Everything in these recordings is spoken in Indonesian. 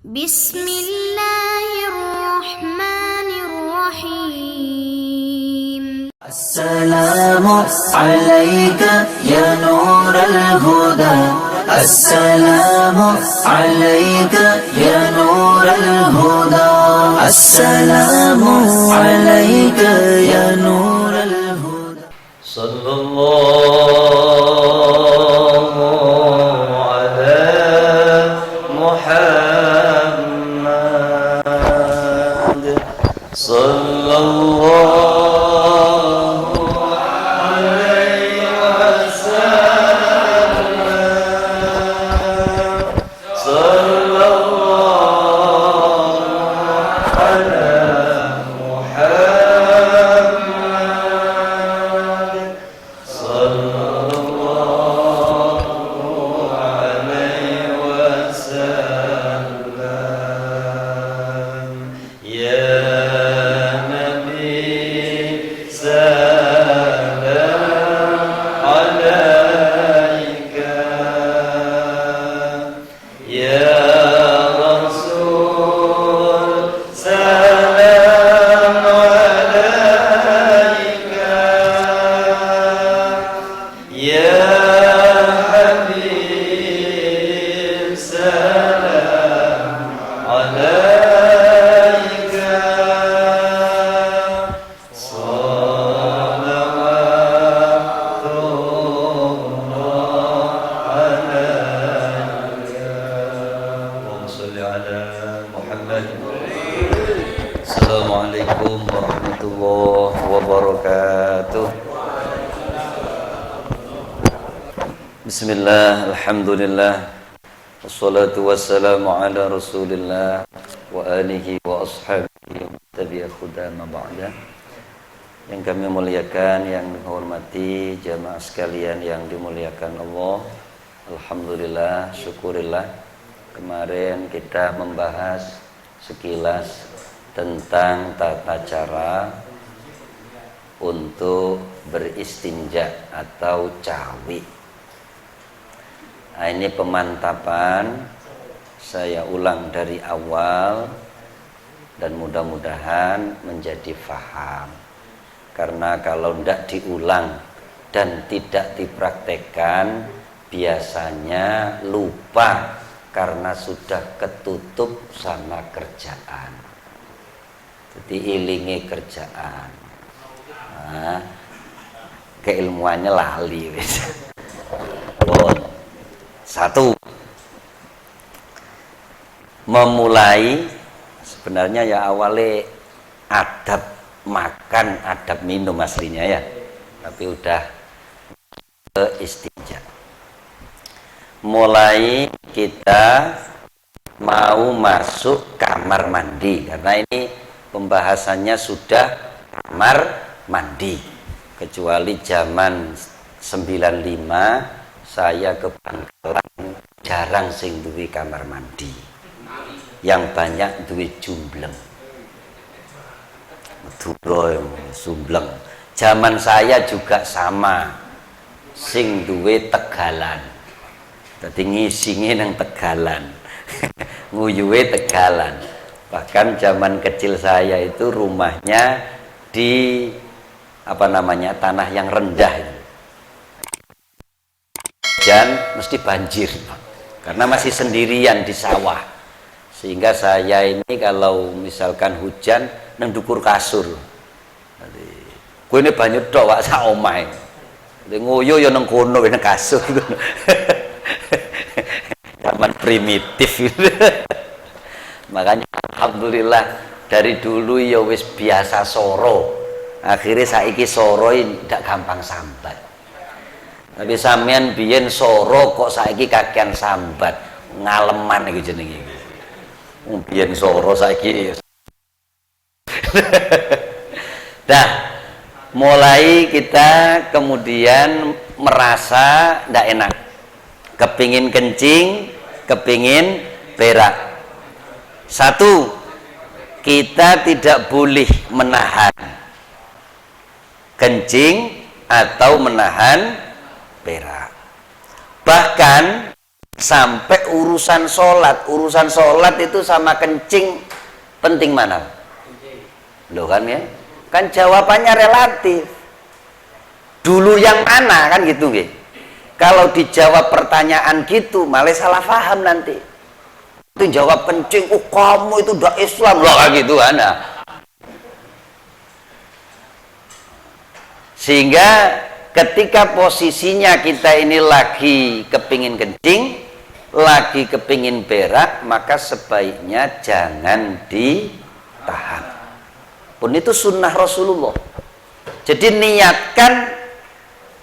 Bismillahirrahmanirrahim. Assalamu alayka ya nur al-huda. Assalamu alayka ya nur al-huda. Assalamu alayka ya nur al-huda. Sallallahu ala Muhammad. Sallallahu Assalamualaikum warahmatullahi wabarakatuh. Bismillah, alhamdulillah, wassalatu wassalamu ala rasulillah wa alihi wa ashabihi wa tabi'a khudama ba'da. Yang kami muliakan, yang dihormati jamaah sekalian yang dimuliakan Allah, alhamdulillah, syukurillah. Kemarin kita membahas sekilas tentang tata cara untuk beristinja atau cawi. Nah, ini pemantapan, saya ulang dari awal dan mudah-mudahan menjadi faham. Karena kalau tidak diulang dan tidak dipraktekkan, biasanya lupa karena sudah ketutup sama kerjaan. Jadi ilingi kerjaan, nah, keilmuannya lali. Satu, memulai sebenarnya ya awalnya adab makan, adab minum aslinya ya, tapi udah ke istinja. Mulai kita mau masuk kamar mandi, karena ini pembahasannya sudah kamar mandi. Kecuali zaman 95 saya ke Bangkalan jarang sing duwe kamar mandi. Yang banyak duwe jumbleng. Jumbleng. Zaman saya juga sama. Sing duwe tegalan. Dadi ngisinge nang tegalan. Nguyuwe tegalan. Bahkan zaman kecil saya itu rumahnya di tanah yang rendah itu. Dan mesti banjir, Pak. Karena masih sendirian di sawah. Sehingga saya ini kalau misalkan hujan nang dukur kasur. Jadi kowe ini banyu tok wak sak omahe. Ngoyo ya nang kono nang kasur. Zaman primitif gitu. Makanya alhamdulillah dari dulu ya wis biasa soro. Akhirnya saiki soro ndak gampang sambat. Tapi sampean biyen soro kok saiki kakean sambat. Ngaleman iki jenenge. Biyen soro saiki. Dah, mulai kita kemudian merasa ndak enak. Kepingin kencing, kepingin berak. Satu, kita tidak boleh menahan kencing atau menahan berak. Bahkan sampai urusan sholat itu sama kencing penting mana? Loh kan ya, kan jawabannya relatif. Dulu yang mana kan gitu nggih. Kalau dijawab pertanyaan gitu malah salah paham nanti. Itu jawab kencing, oh kamu itu udah Islam loh kayak gitu ana. Sehingga ketika posisinya kita ini lagi kepingin kencing, lagi kepingin berak, maka sebaiknya jangan ditahan. Pun itu sunnah Rasulullah. Jadi niatkan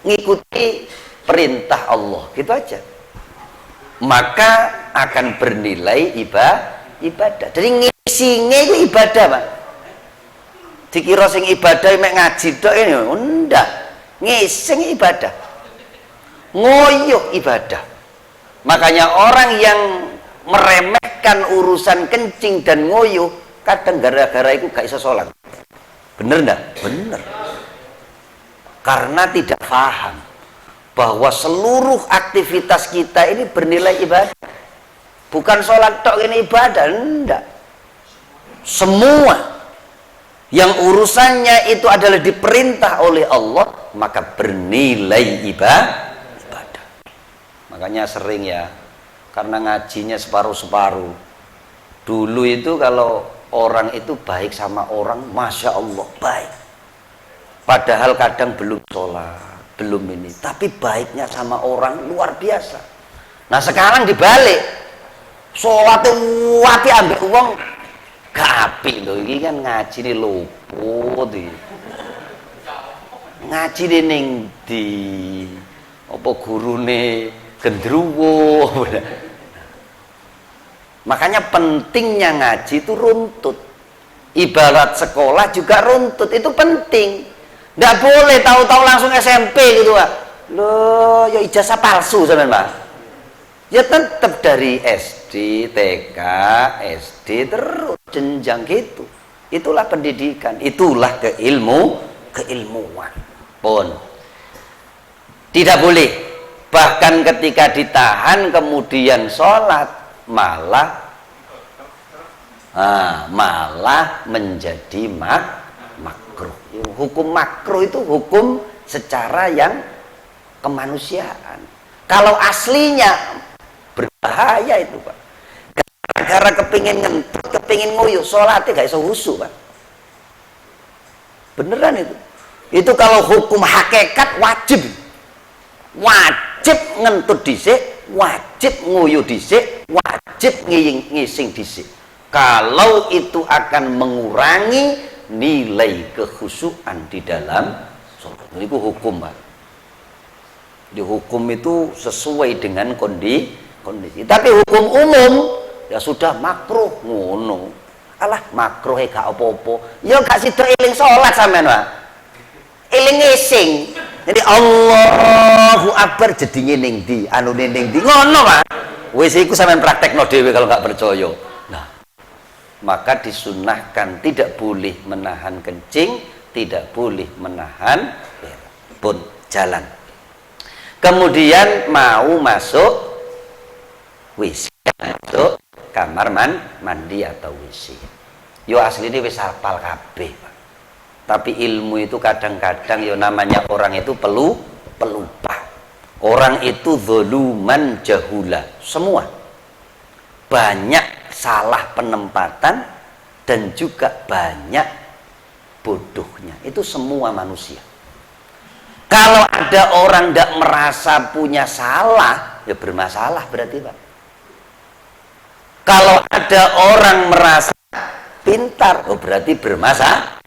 ngikuti perintah Allah, gitu aja. Maka akan bernilai ibadah. Jadi ngisinya itu ibadah, Pak. Dikira sing ibadah mek ngaji tok ini, ndak. Ngising ibadah. Ngoyo ibadah. Makanya orang yang meremehkan urusan kencing dan ngoyo, kadang gara-gara itu gak bisa sholat. Bener ndak? Bener. Karena tidak paham bahwa seluruh aktivitas kita ini bernilai ibadah. Bukan sholat tok ini ibadah, enggak. Semua yang urusannya itu adalah diperintah oleh Allah, maka bernilai ibadah. Makanya sering ya, karena ngajinya separuh-separuh. Dulu itu kalau orang itu baik sama orang, Masya Allah baik. Padahal kadang belum sholat, belum ini, tapi baiknya sama orang luar biasa. Nah sekarang dibalik, sholatnya wati ambil uang gak apik loh, ini kan ngaji nih luput ngaji nih ning di apa gurune gendruwo. Makanya pentingnya ngaji itu runtut. Ibarat sekolah juga runtut, itu penting. Nggak boleh tahu-tahu langsung SMP gitu Pak. Loh, ya ijazah palsu sampean Pak. Ya tetap dari SD, TK, SD terus jenjang gitu. Itulah pendidikan, itulah keilmuan. Pun tidak boleh. Bahkan ketika ditahan kemudian sholat malah menjadi makruh. Hukum makruh itu hukum secara yang kemanusiaan. Kalau aslinya berbahaya itu Pak. Gara-gara kepingin ngentut, kepingin nguyuh, sholatnya gak iso husu Pak. Beneran itu. Itu kalau hukum hakikat wajib ngentut dhisik, wajib nguyuh dhisik, wajib ngising dhisik. Kalau itu akan mengurangi nilai kekhusyuan di dalam sholat. Itu hukum Pak. Di hukum itu sesuai dengan kondisi. Tapi hukum umum ya sudah makruh ngono. Alah makruh gak apa-apa. Ya gak sida eling sholat sampean Pak. Eling ngising. Jadi Allahu Akbar jedinge ning ndi, anune ning ndi. Ngono Pak. Wis iku sampean praktekno dhewe kalau gak percaya. Nah, maka disunnahkan tidak boleh menahan kencing, tidak boleh menahan pun jalan. Kemudian mau masuk WC, masuk kamar mandi atau WC. Yo aslinya wis hafal kabeh, Pak. Tapi ilmu itu kadang-kadang yo namanya orang itu pelupa. Orang itu zuluman jahula, semua. Banyak salah penempatan dan juga banyak bodohnya. Itu semua manusia. Kalau ada orang tidak merasa punya salah, ya bermasalah berarti Pak. Kalau ada orang merasa pintar, oh berarti bermasalah.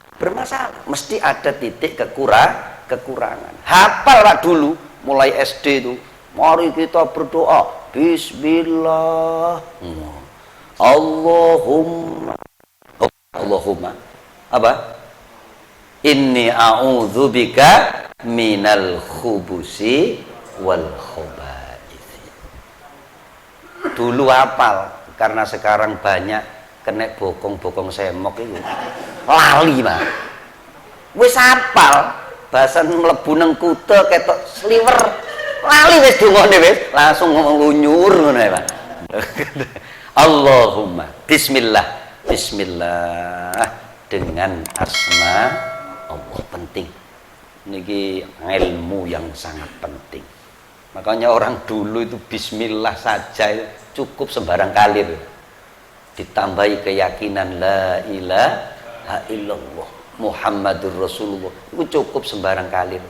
Mesti ada titik kekurangan. Hafal Pak dulu, mulai SD itu. Mari kita berdoa. Bismillah. Allahumma apa? Inni a'udzubika minal khubusi wal khaba'ith. Dulu hafal, karena sekarang banyak kena bokong semok itu. Lali Pak. Wis hafal, bahasan mlebu nang kute ketok sliwer. Lali wis dongane wis, langsung nglunyur ngono ya, Pak. Allahumma bismillah. Bismillah dengan asma Allah, penting. Niki ilmu yang sangat penting. Makanya orang dulu itu bismillah saja itu cukup sembarang kali itu. Ditambahi keyakinan la ilaha illallah Muhammadur Rasulullah, itu cukup sembarang kali.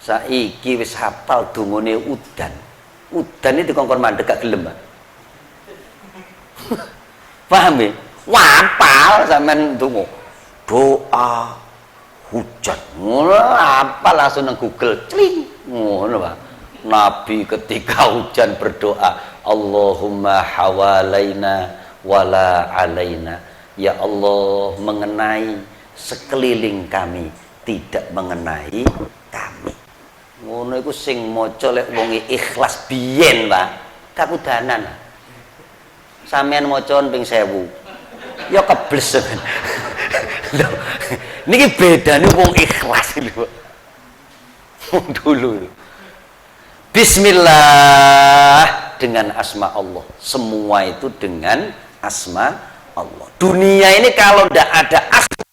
Saiki wis hafal dungane udan. Udan itu dikongkon mandek gak gelem, Pak. Paham ya? Wapal sampean donga. Doa hujan. Ngono apa langsung nang Google cling. Ngono, Pak. Nabi ketika hujan berdoa, Allahumma hawalaina wala alaina. Ya Allah, mengenai sekeliling kami, tidak mengenai kami. Ngono iku sing maca lek wong ikhlas biyen, Pak. Kakudanan. Sampeyan maca ping 1000. Ya kebles. Lho, niki bedane wong ikhlas lho. Wong dulu. Bismillah dengan asma Allah. Semua itu dengan asma Allah. Dunia ini kalau tidak ada asma,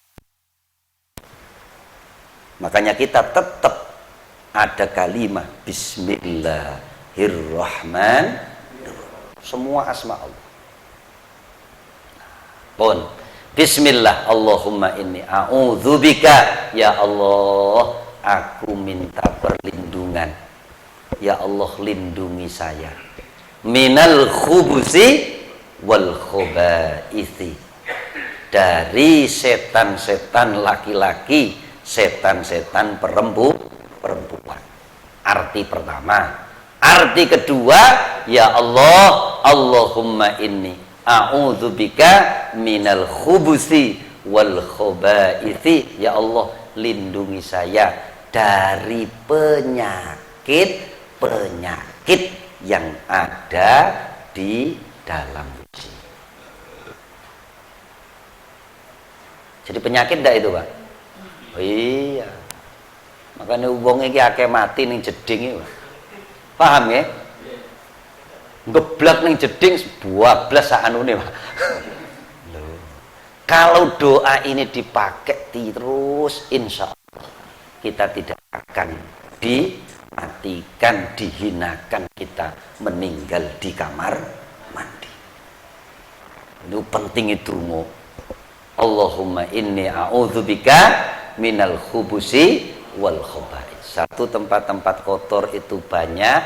makanya kita tetap ada kalimat Bismillahirrahmanirrahim. Semua asma Allah. Pun Bismillah, Allahumma inni a'udzubika, ya Allah, aku minta perlindungan. Ya Allah, lindungi saya minal khubusi wal khubaisi, dari setan-setan laki-laki, setan-setan perempuan. Arti pertama. Arti kedua, ya Allah, Allahumma inni a'udzubika minal khubusi wal khubaisi, ya Allah, lindungi saya dari penyakit yang ada di dalam uji. Jadi penyakit ndak itu, Pak? Oh iya. Makanya wong iki akeh mati ning jeding iki. Paham ya? Ngeblak ning jeding bablas sak anune, Pak. Loh. Kalau doa ini dipakai terus, insya Allah kita tidak akan dimatikan, dihinakan, kita meninggal di kamar mandi. Itu penting itu. Allahumma inni a'udzubika minal khubusi wal khaba'is. Satu, tempat-tempat kotor itu banyak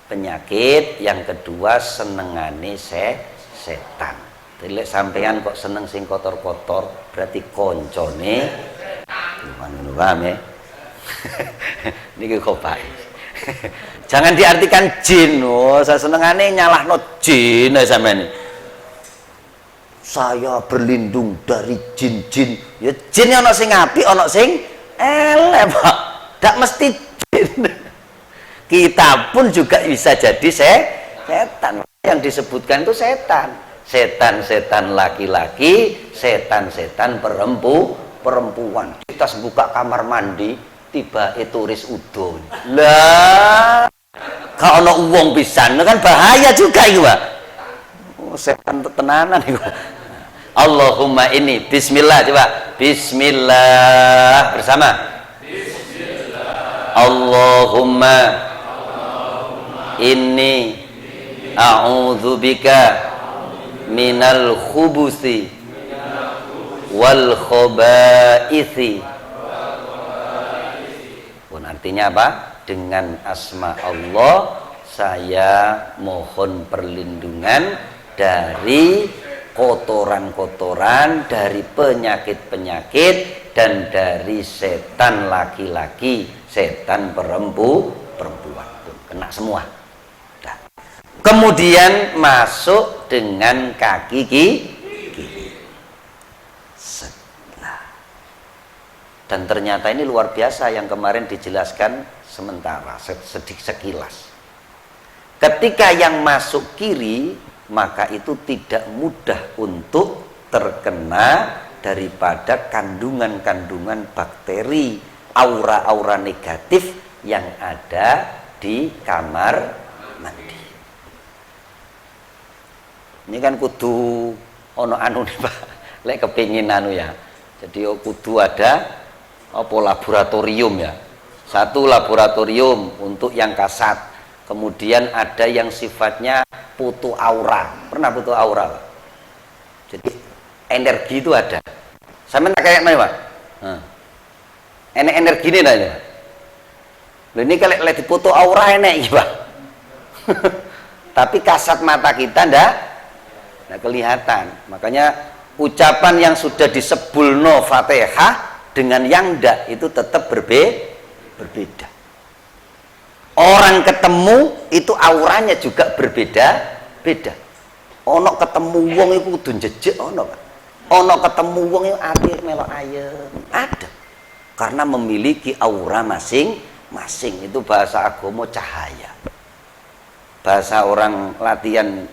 penyakit. Yang kedua, senengane setan. Jadi sampean kok seneng sing kotor-kotor, berarti koncone ngono, paham ya? Niki khaba'is. Jangan diartikan jin. Oh, saya senengane nyalahno jin sampean. Saya berlindung dari jin-jin. Ya jin ana sing apik, ana sing elek, Pak. Ndak mesti jin. Kita pun juga bisa jadi setan. Yang disebutkan itu setan. Setan-setan laki-laki, setan-setan perempuan. Kita buka kamar mandi, tiba turis udon. Lah, kalau uang pisan kan bahaya juga itu, Pak. Oh, setan tenanan itu. Allahumma ini bismillah, coba. Bismillah bersama. Bismillah. Allahumma inni a'udzubika minal khubusi wal khaba'isi. Artinya apa? Dengan asma Allah saya mohon perlindungan dari kotoran-kotoran, dari penyakit-penyakit, dan dari setan laki-laki, setan perempuan. Kena semua. Nah. Kemudian masuk dengan kaki kiri. Dan ternyata ini luar biasa yang kemarin dijelaskan sementara, sekilas. Ketika yang masuk kiri, maka itu tidak mudah untuk terkena daripada kandungan-kandungan bakteri, aura-aura negatif yang ada di kamar mandi. Ini kan kudu ono anu nih Pak, lek kepingin anu ya. Jadi kudu ada apa laboratorium ya. Satu laboratorium untuk yang kasat, kemudian ada yang sifatnya putu aura. Pernah putu aura Pak? Jadi energi itu ada. Sampeyan tak kayak mana Pak? Enek energi ini aja. Ini kalau lihat foto aura enek gitu Pak. Tapi kasat mata kita ndak kelihatan. Makanya ucapan yang sudah disebulno Fatihah dengan yang ndak itu tetap berbeda. Orang ketemu itu auranya juga berbeda-beda. Ono ketemu wong iku kudu jejeg ono Pak. Ono ketemu wong iku ati melok ayem. Ada. Karena memiliki aura masing-masing. Itu bahasa agama cahaya. Bahasa orang latihan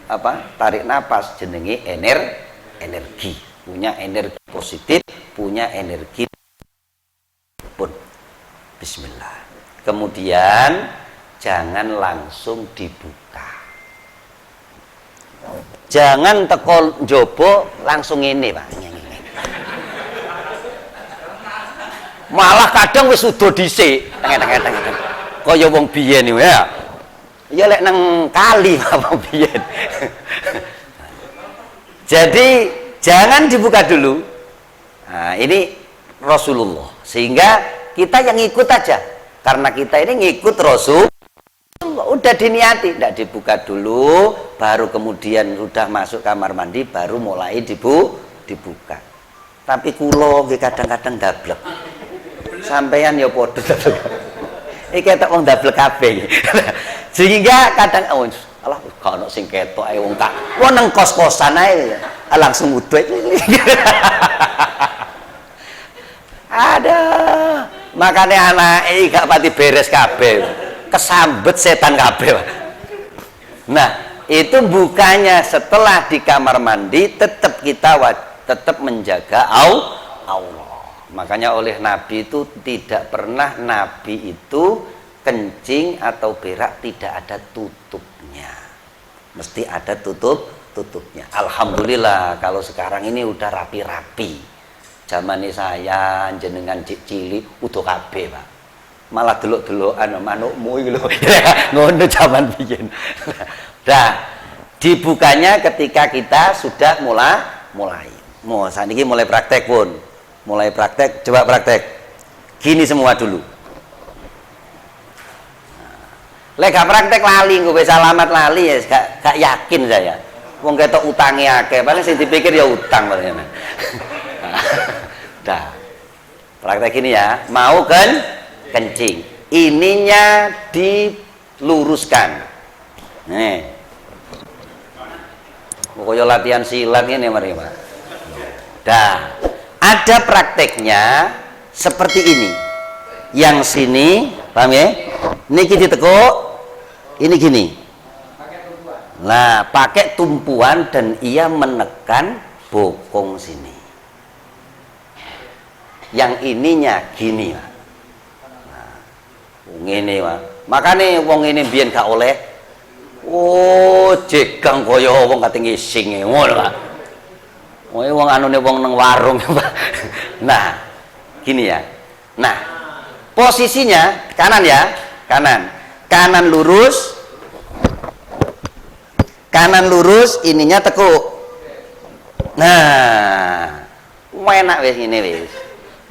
tarik napas jenenge energi. Punya energi positif, punya energi pun. Bismillah. Kemudian jangan langsung dibuka. Jangan teko njaba langsung ini Pak. Malah kadang wis udo dhisik, teng-teng. Kaya wong biyen iku ya. Ya lek nang kali apa biyen. Jadi jangan dibuka dulu. Nah, ini Rasulullah. Sehingga kita yang ikut aja. Karena kita ini ngikut Rasul. Udah diniati, tidak dibuka dulu, baru kemudian sudah masuk kamar mandi, baru mulai dibuka. Tapi kulo kadang-kadang dablek. Sampeyan ya padha dablek. Iki ketok wong dablek kabeh. Sehingga kadang alah gak ono sing ketok ae wong tak. Wong nang kos-kosan ae langsung udut. Ada. Makane anake gak pati beres kabeh. Kesambet setan kabeh. Nah, itu bukannya setelah di kamar mandi tetap kita tetap menjaga Allah. Makanya oleh Nabi itu tidak pernah Nabi itu kencing atau berak tidak ada tutupnya. Mesti ada tutupnya. Alhamdulillah kalau sekarang ini udah rapi-rapi. Zamane saya jenengan cilik udah kabeh, Pak. Malah delok-delokan manukmu iki lho. Ngono zaman biyen. Dah dibukanya ketika kita sudah mulai. Mau saniki mulai praktek pun. Mulai praktek, coba praktek. Gini semua dulu. Lek gak praktek lali engko wis alamat lali ya gak yakin saya. Wong ketok utange akeh, paling sing dipikir ya utang paling. Dah. Praktek ini ya, mau kan kencing, ininya diluruskan. Nih, pokoknya latihan silat ini mari Pak. Dah, ada prakteknya seperti ini. Yang sini, paham ya? Niki ditekuk, ini gini. Nah, pakai tumpuan dan ia menekan bokong sini. Yang ininya gini, Pak. Ngene Pak. Makane wong ngene biyen gak oleh. Oh, jegang kaya wong kate ngising ngono Pak. Wong anune wong nang warung Pak. Nah, gini ya. Nah, posisinya kanan ya, kanan. Kanan lurus. Kanan lurus, ininya tekuk. Nah, enak wis ngene wis.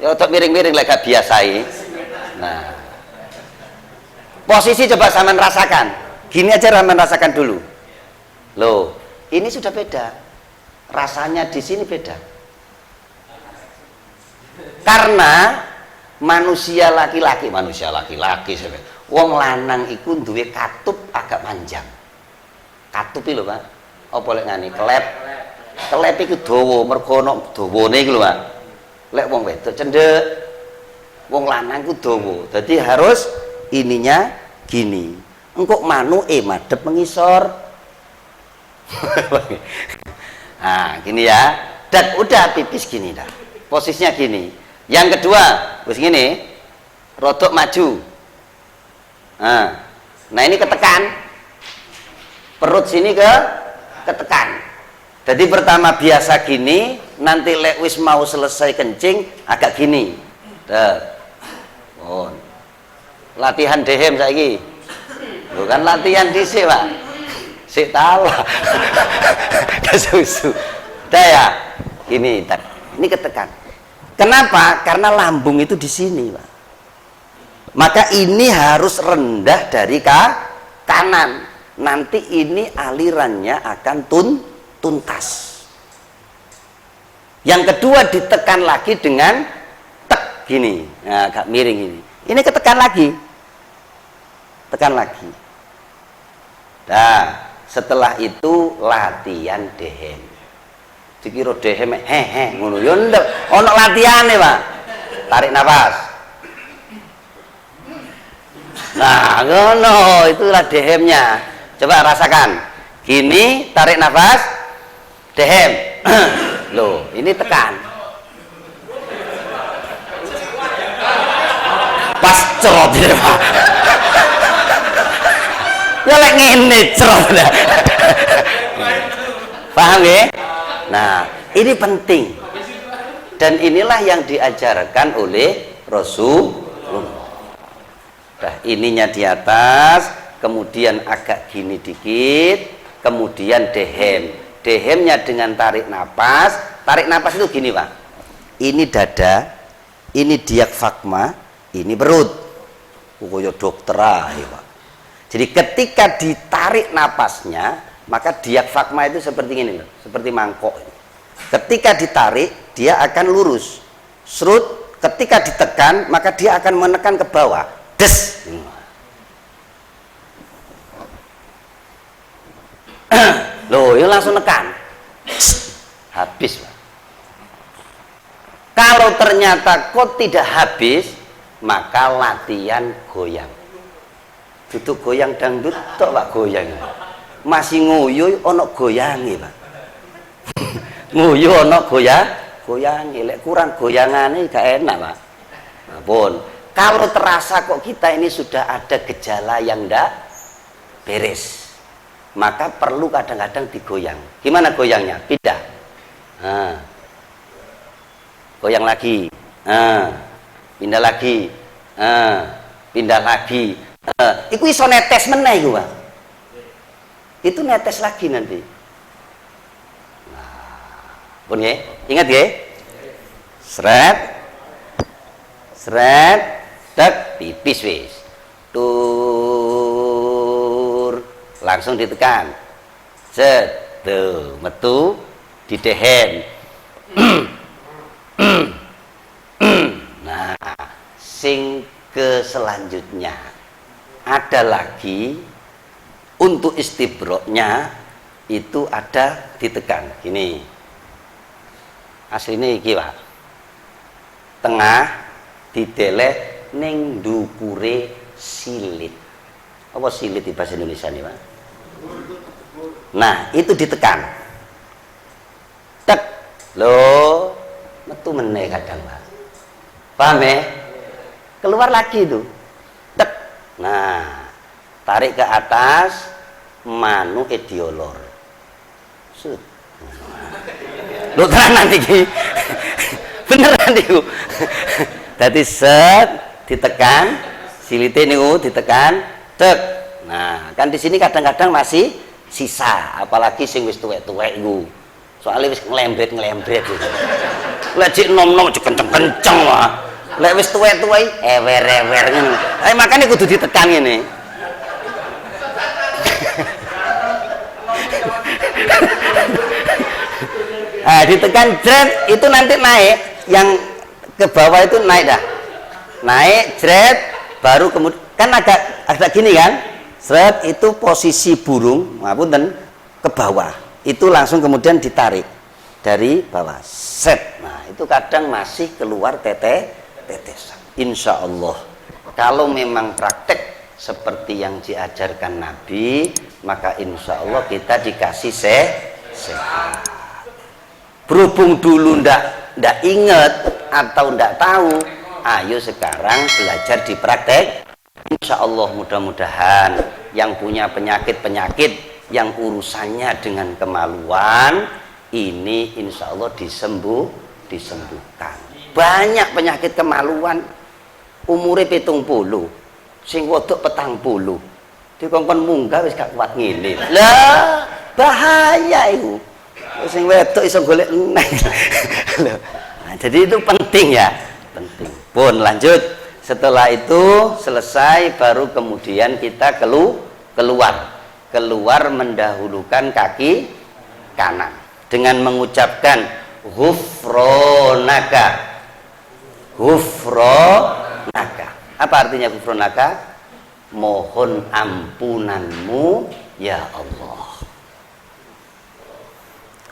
Ya otot miring-miring lek gak biasai. Nah, posisi coba sampean rasakan. Gini aja sampean rasakan dulu. Loh, ini sudah beda. Rasanya di sini beda. Karena manusia laki-laki wong lanang iku duwe katup agak panjang. Katup iki lho, Pak. Apa lek ngene kelep. Kelep iku dawa, mergo ana dawane iku lho, Pak. Lek wong wedok cendhek. Wong lanang iku dawa. Dadi harus ininya gini. Engkok manuke madhep mengisor. Nah, gini ya. Dan udah pipis gini dah. Posisinya gini. Yang kedua, wis gini. Rodok maju. Nah, Nah ini ketekan, perut sini ketekan. Jadi pertama biasa gini, nanti lek wis mau selesai kencing agak gini. Oh. Latihan dehem saiki. Bukan latihan dhisik, Pak. Sik tawa. Kesusu. Dah ya. Ini ketekan. Kenapa? Karena lambung itu di sini, Pak. Maka ini harus rendah dari kanan. Nanti ini alirannya akan tuntas. Yang kedua ditekan lagi dengan tek gini. Nah, agak miring ini. Ini ketekan lagi. Tekan lagi. Nah, setelah itu latihan dehem. Dikira dehem hehe ngono yo ndek ono latihane, Pak. Tarik nafas. Nah, ngono itulah dehemnya. Coba rasakan. Gini tarik nafas, dehem. Loh, ini tekan. Pas cerot ya, Pak. Ya lek ngene cerot. Paham ya? Nah, ini penting. Dan inilah yang diajarkan oleh Rasulullah. Nah, ininya di atas, kemudian agak gini dikit, kemudian dehem. Dehemnya dengan tarik napas. Tarik napas itu gini, Pak. Ini dada, ini diafragma, ini perut. Pokoknya dokter aja, Pak. Jadi ketika ditarik napasnya, maka diafragma itu seperti ini loh, seperti mangkok. Ketika ditarik, dia akan lurus. Serut, ketika ditekan, maka dia akan menekan ke bawah. Des. Loh, ya langsung nekan. Habis, Pak. Kalau ternyata kok tidak habis, maka latihan goyang. Duduk goyang dangdut, tok Pak goyang. Masih nguyuh ono goyangi, Pak. Nguyuh ono goyangi, lek kurang goyangane gak enak, Pak. Ampun. Kalau terasa kok kita ini sudah ada gejala yang ndak beres, maka perlu kadang-kadang digoyang. Gimana goyangnya? Pindah. Nah. Goyang lagi. Nah. Pindah lagi. Nah. Pindah lagi. Iku iso netes meneh iku, Pak. Itu netes lagi nanti. Nah, pun ya, ingat ya. Seret, seret, tek, pipis wis. Tur, langsung ditekan. Set, tuh, metu di dehem. Nah, sing ke selanjutnya ada lagi. Untuk istibroknya itu ada ditekan gini. Aslinya iki, Pak. Tengah dideleh ning ndukure silit. Apa silit di bahasa Indonesia nih, Pak? Nah, itu ditekan. Tek. Loh, metu meneh kadang, Pak. Paham ya? Keluar lagi itu. Tek. Nah, tarik ke atas, manu ediolor. Sud. Lu tenan iki. Beneran iku. Dadi set ditekan, silite niku ditekan, tek. Nah, kan di sini kadang-kadang masih sisa, apalagi sing wis tuwek-tuwek iku. Soalnya wis ngelembret gitu. Lek jek nom-nom kenceng-kenceng wae. Lek wis tuwek-tuwek ewer-ewer ngono. Makane kudu ditekan ngene. Nah, ditekan jret itu nanti naik, yang ke bawah itu naik dah, naik jret, baru kemudian kan agak gini kan, jret itu posisi burung, ngapunten, ke bawah, itu langsung kemudian ditarik dari bawah, set. Nah itu kadang masih keluar tetesan. Insya Allah kalau memang praktek seperti yang diajarkan Nabi, maka insya Allah kita dikasih sehat. Berhubung dulu ndak inget atau ndak tahu, ayo sekarang belajar dipraktek. Insya Allah mudah-mudahan yang punya penyakit-penyakit yang urusannya dengan kemaluan, ini insya Allah disembuhkan. Banyak penyakit kemaluan umure 70, sing wedok 40. Dikongkon munggah wis gak kuat ngene. Lah, bahaya itu. Sing wedok iso golek eneng. Nah, jadi itu penting ya, penting. Pun lanjut. Setelah itu selesai baru kemudian kita keluar mendahulukan kaki kanan dengan mengucapkan ghufronaka. Ghufronaka. Apa artinya ghufronaka? Mohon ampunanmu ya Allah.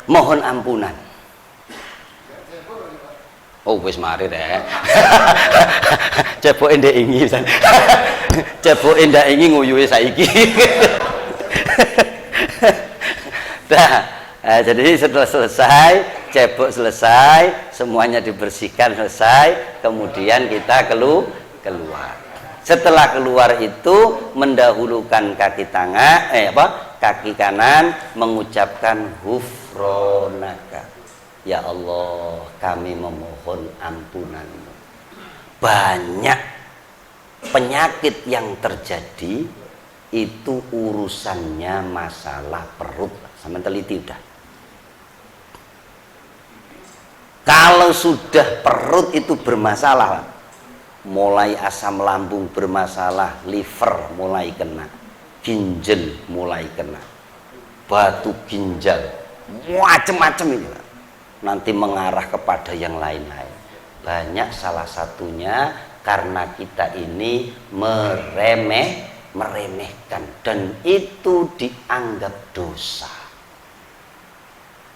Mohon ampunan. Oh wis mari deh. Ceboke ndek ingi san. Ceboke ndak ingi nguyuhe saiki. Jadi setelah selesai, cebok selesai, semuanya dibersihkan selesai, kemudian kita keluar. Setelah keluar itu mendahulukan kaki kaki kanan mengucapkan ghufronaka. Ya Allah, kami memohon ampunanmu. Banyak penyakit yang terjadi itu urusannya masalah perut. Sama teliti udah. Kalau sudah perut itu bermasalah, mulai asam lambung bermasalah, liver mulai kena, ginjal mulai kena, batu ginjal, macam-macam ini nanti mengarah kepada yang lain-lain. Banyak salah satunya karena kita ini meremehkan dan itu dianggap dosa.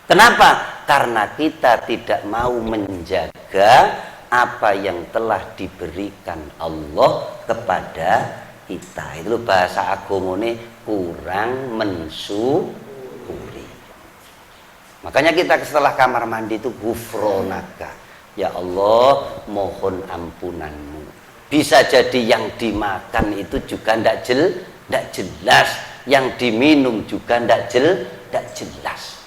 Kenapa? Karena kita tidak mau menjaga apa yang telah diberikan Allah kepada kita. Itu bahasa agungane kurang mensyukuri. Makanya kita setelah kamar mandi itu ghufronaka. Ya Allah, mohon ampunanmu. Bisa jadi yang dimakan itu juga tidak jelas, yang diminum juga tidak jelas.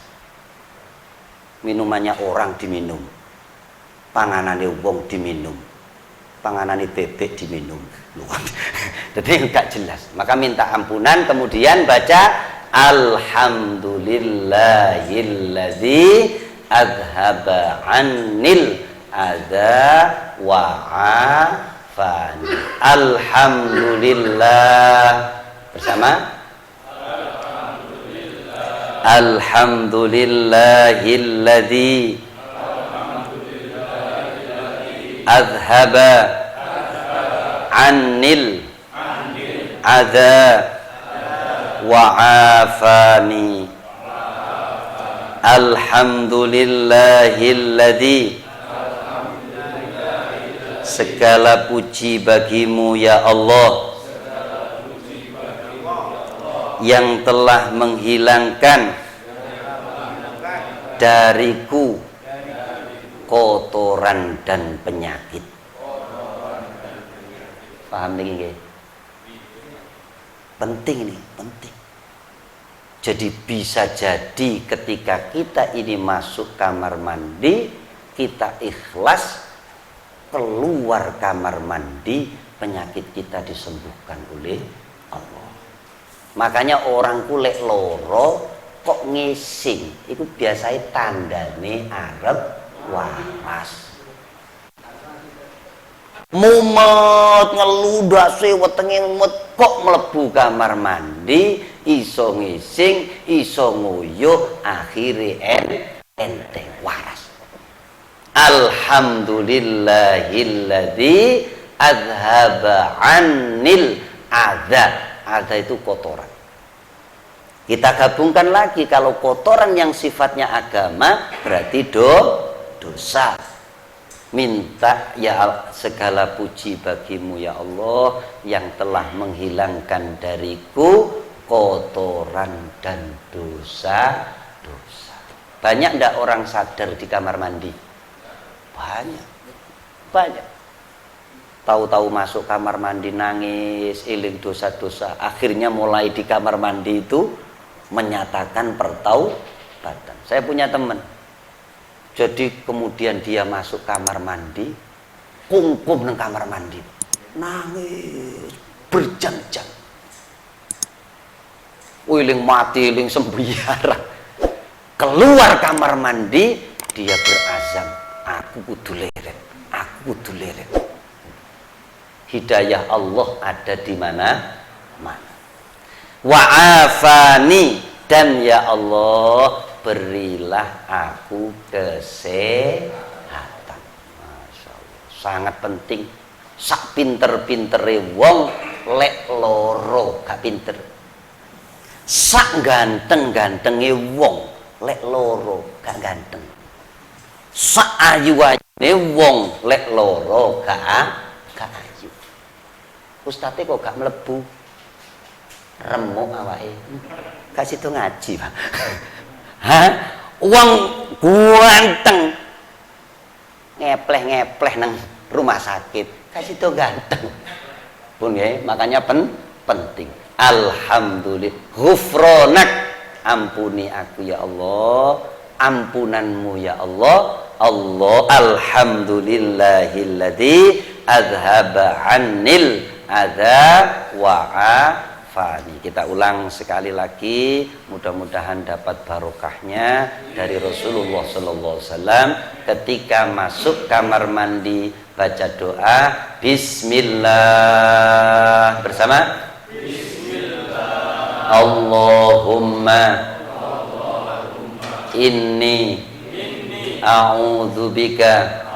Minumannya orang diminum, panganane wong diminum, panganane bebek diminum. Jadi enggak jelas. Maka minta ampunan, kemudian baca alhamdulillahilladzi adhaba annil adza wa afani. Alhamdulillah. Bersama alhamdulillahilladzi adhaba annil adza wa afani. Alhamdulillahilladzi, segala puji bagimu ya Allah yang telah menghilangkan dariku kotoran dan penyakit. Paham ini? Penting nih, penting. Jadi bisa jadi ketika kita ini masuk kamar mandi, kita ikhlas, keluar kamar mandi, penyakit kita disembuhkan oleh Allah. Makanya orang kulek loro kok ngising, itu biasanya tandane arep waras. Mumet ngeludase wetenge mumet kok mlebu kamar mandi, iso ngising, iso nguyuh, akhire enteng waras. Alhamdulillahilladzi adhaba annil adza. Adza itu kotoran. Kita gabungkan lagi, kalau kotoran yang sifatnya agama berarti dosa. Minta ya segala puji bagimu ya Allah yang telah menghilangkan dariku kotoran dan dosa-dosa. Banyak ndak orang sadar di kamar mandi? Banyak. tahu-tahu masuk kamar mandi nangis, iling dosa-dosa. Akhirnya mulai di kamar mandi itu menyatakan pertaubatan. Saya punya teman, jadi kemudian dia masuk kamar mandi, kungkum nang kamar mandi, nangis berjam-jam, iling mati, iling sembiarang. Keluar kamar mandi, dia berazam, aku kudu leret, aku kudu leret. Hidayah Allah ada di mana-mana. Wa'afani, dan ya Allah berilah aku kesehatan. Masya Allah, sangat penting. Sak pinter-pintere wong lek loro gak pinter. Sak ganteng-gantenge wong lek loro gak ganteng. Sak ayu-ayune wong lek loro gak ayu. Ustadz kok gak mlebu? Remuk awake. Kasih itu ngaji, Pak. Hah? Wong ganteng ngepleh-ngepleh nang rumah sakit. Kasih itu ganteng. Pun ya, makanya penting. Alhamdulillah. Ghufranak, ampuni aku ya Allah. Ampunanmu ya Allah. Allah, alhamdulillahilladzi azhaba 'annil adza wa'afani. Kita ulang sekali lagi, mudah-mudahan dapat barokahnya dari Rasulullah sallallahu alaihi wasallam. Ketika masuk kamar mandi baca doa bismillah bersama. Bismillah. Allahumma inni a'udzubika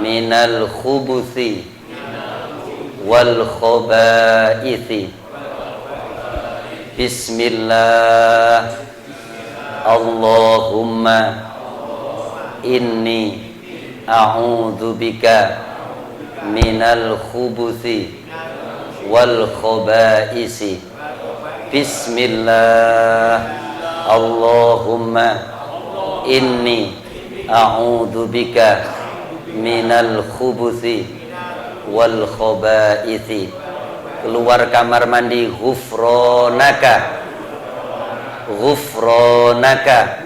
minal khubuthi wal khabaithi. Bismillah. Allahumma inni a'udzubika minal khubuthi wal khabaithi. Bismillah. Allahumma inni a'udzubika minal khubuthi wal khabaithi. Keluar kamar mandi ghufranaka, ghufranaka,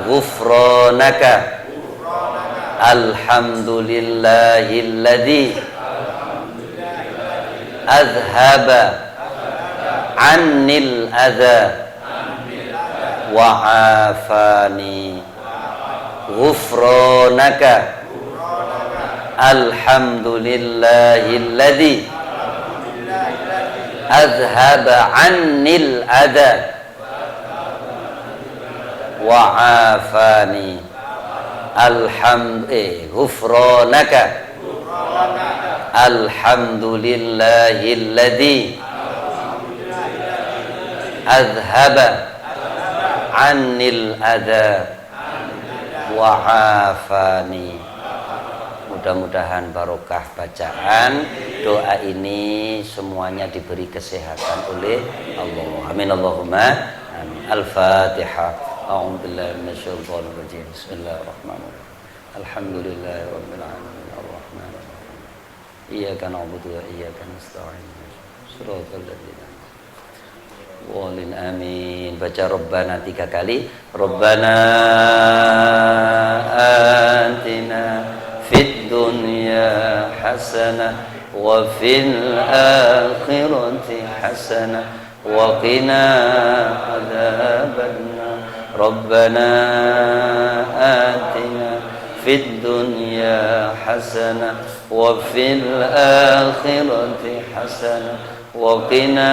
ghufranaka. Alhamdulillahilladzi azhaba 'annil adza wa'afani. Ghufranaka. Alhamdulillahilladzi azhaba 'annil adza wa'afani. Ghufranaka. Alhamdulillahilladzi azhaba 'annil adza wa'afani. Mudah-mudahan barokah bacaan doa ini semuanya diberi kesehatan oleh Allah. Amin Allahumma amin. Al-Fatihah. A'udzubillahi minasyaitonir rajim. Bismillahirrahmanirrahim. Alhamdulillahirabbil alamin. Arrahmanirrahim. Iyyaka na'budu wa iyyaka nasta'in. Shiratal ladzina walin amin. Baca Rabbana 3 kali. Rabbana atina fid dunya hasanah wa fil akhirati hasanah wa qina adzabannar. Rabbana atina fid dunya hasanah wa fil akhirati hasanah wa qina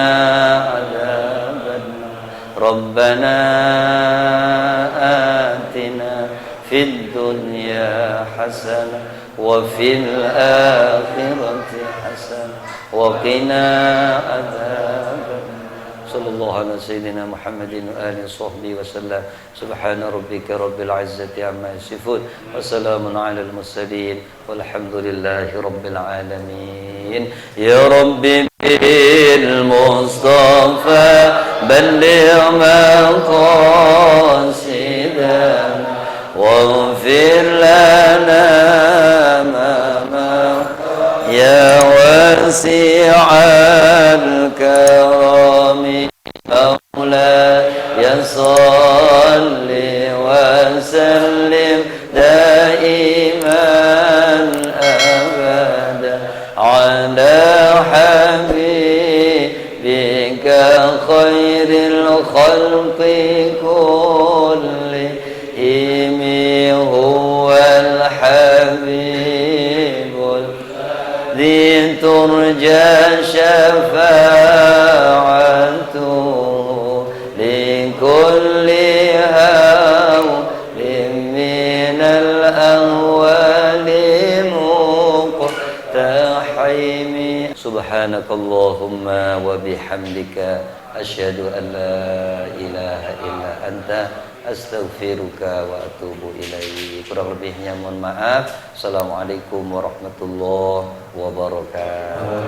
adzabannar. Rabbana atina fid dunya hasanah wa fil akhirati hasanah wa qina adzabannar. Sallallahu ala sayyidina Muhammadin wa alihi sahbihi wa sallam. Subhana rabbika rabbil izzati amma yasifun wa salamun alal mursalin walhamdulillahi rabbil alamin. Ya Rabbi bil Mustafa balligh maqasidana waghfir lana ma واسع الكرم مولاي صل وسلم دائما أبدا على حبيبك خير الخلق كلهم هو الحبيب الذي ترجى شفاعته لكل هول من الأهوال مقتحم. سبحانك اللهم وبحمدك أشهد أن لا إله إلا أنت astaghfiruka wa atubu ilaik. Kurang lebihnya mohon maaf. Assalamualaikum warahmatullahi wabarakatuh.